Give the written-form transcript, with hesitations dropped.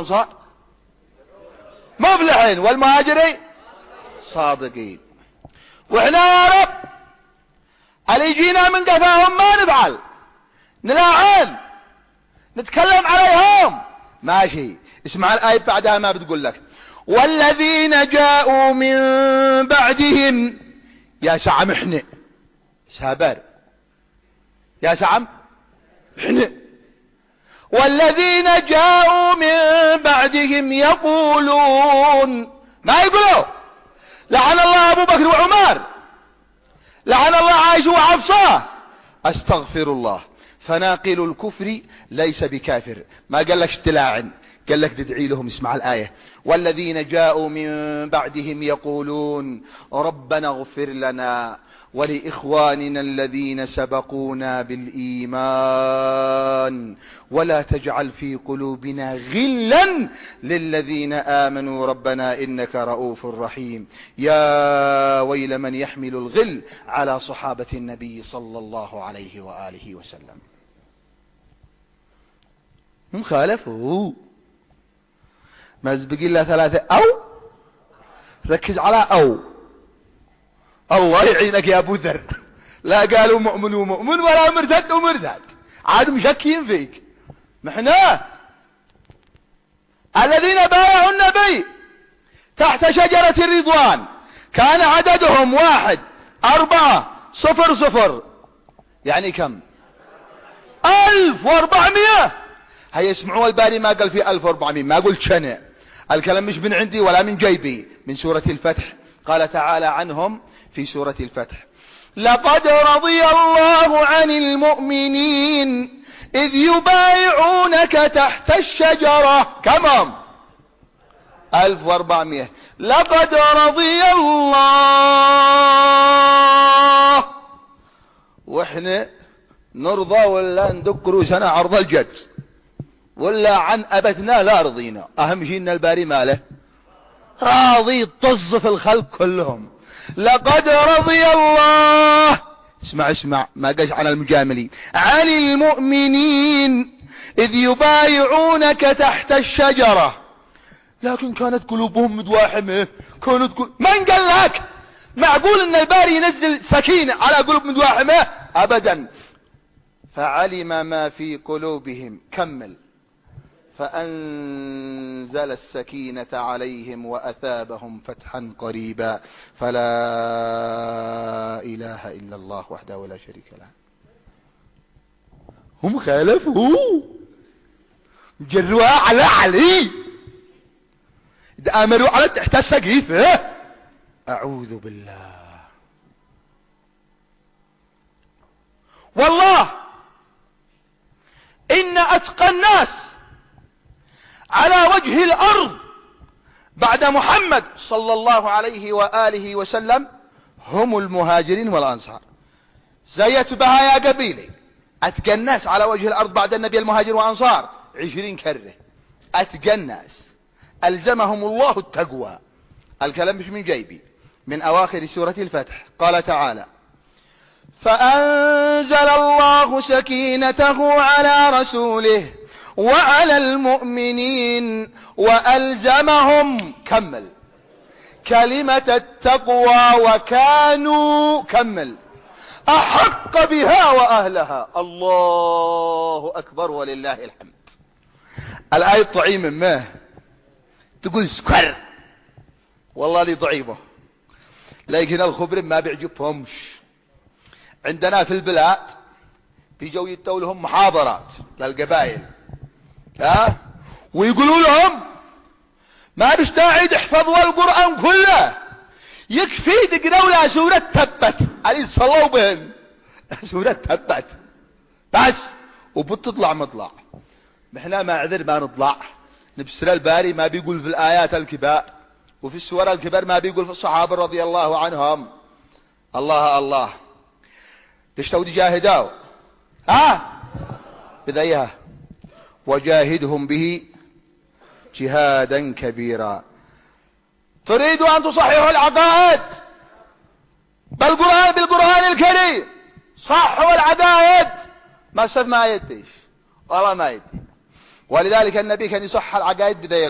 والأنصار مفلحين والمهاجرين صادقين. وإحنا يا رب اللي يجينا من قفاهم ما نفعل، نلاعن نتكلم عليهم ماشي. اسمع الآية بعدها ما بتقول لك والذين جاءوا من بعدهم. يا سعم احنا سابر، يا سعم احنا. والذين جاءوا من بعدهم يقولون، ما يقولوا لعن الله أبو بكر وعمر، لعن الله عائشة وحفصة. استغفر الله. فناقل الكفر ليس بكافر، ما قال لك تلاعن، قال لك تدعي لهم. اسمع الآية والذين جاءوا من بعدهم يقولون ربنا اغفر لنا ولإخواننا الذين سبقونا بالإيمان ولا تجعل في قلوبنا غلا للذين آمنوا ربنا إنك رؤوف رحيم. يا ويل من يحمل الغل على صحابة النبي صلى الله عليه وآله وسلم. هم خالفوا ما بقي إلا ثلاثة أو. ركز على أو. الله يعينك يا أبو ذر، لا قالوا مؤمن ومؤمن ولا مرتد ومرتد، عاد مشكين فيك. محنا الذين بايعوا النبي تحت شجرة الرضوان كان عددهم 1400، يعني كم؟ 1400. هيا اسمعوا الباري ما قال في 1400، ما قلت شنع، الكلام مش من عندي ولا من جيبي، من سورة الفتح. قال تعالى عنهم في سورة الفتح لقد رضي الله عن المؤمنين إذ يبايعونك تحت الشجرة. كم؟ 1400. لقد رضي الله. واحنا نرضى ولا ندق روسنا عرض الجد ولا عن أبتنا لا رضينا؟ أهم شيء إن الباري ماله راضي طز في الخلق كلهم. لقد رضي الله، اسمع ما قاش على المجاملين، عن المؤمنين إذ يبايعونك تحت الشجرة، لكن كانت قلوبهم مدواحمة. من قال لك معقول ان الباري ينزل سكينة على قلوب مدواحمة؟ ابدا. فعلم ما في قلوبهم. كمل. فأنزل السكينة عليهم وأثابهم فتحا قريبا. فلا إله إلا الله وحده لا شريك له. هم خالفوا جروا على علي، أمروا على تحت السقيفة. أعوذ بالله. والله إن أتقى الناس على وجه الأرض بعد محمد صلى الله عليه وآله وسلم هم المهاجرين والأنصار. زيت بها يا قبيلي. أتقى الناس على وجه الأرض بعد النبي المهاجر والأنصار 20 كرة. أتقى الناس ألزمهم الله التقوى. الكلام مش من جيبي، من أواخر سورة الفتح. قال تعالى فأنزل الله سكينته على رسوله وعلى المؤمنين وألزمهم. كمل. كلمة التقوى وكانوا. كمل. أحق بها وأهلها. الله أكبر ولله الحمد. الآية طعيمة ما تقول سكر، والله لي ضعيفة، لكن الخبر ما بيعجبهمش. عندنا في البلاد بيجوا يتوا لهم محاضرات للقبائل، ويقولوا لهم ما بيش داعي تحفظوا القرآن كله، يكفي تقرأوا لها سورة تبت. علي صلوا بهم سورة تبت بس، وبتطلع مطلع. احنا ما عذر ما نطلع. نبسر الباري ما بيقول في الآيات الكبار وفي السور الكبار، ما بيقول في الصحابة رضي الله عنهم. الله الله. تشتوا تجاهدوا بذيها وجاهدهم به جهادا كبيرا. تريدوا أن تصححوا العقائد بالقرآن الكريم، صحوا العقائد. ما يديش والله ما يدي. ولذلك النبي كان يصح العقائد بداية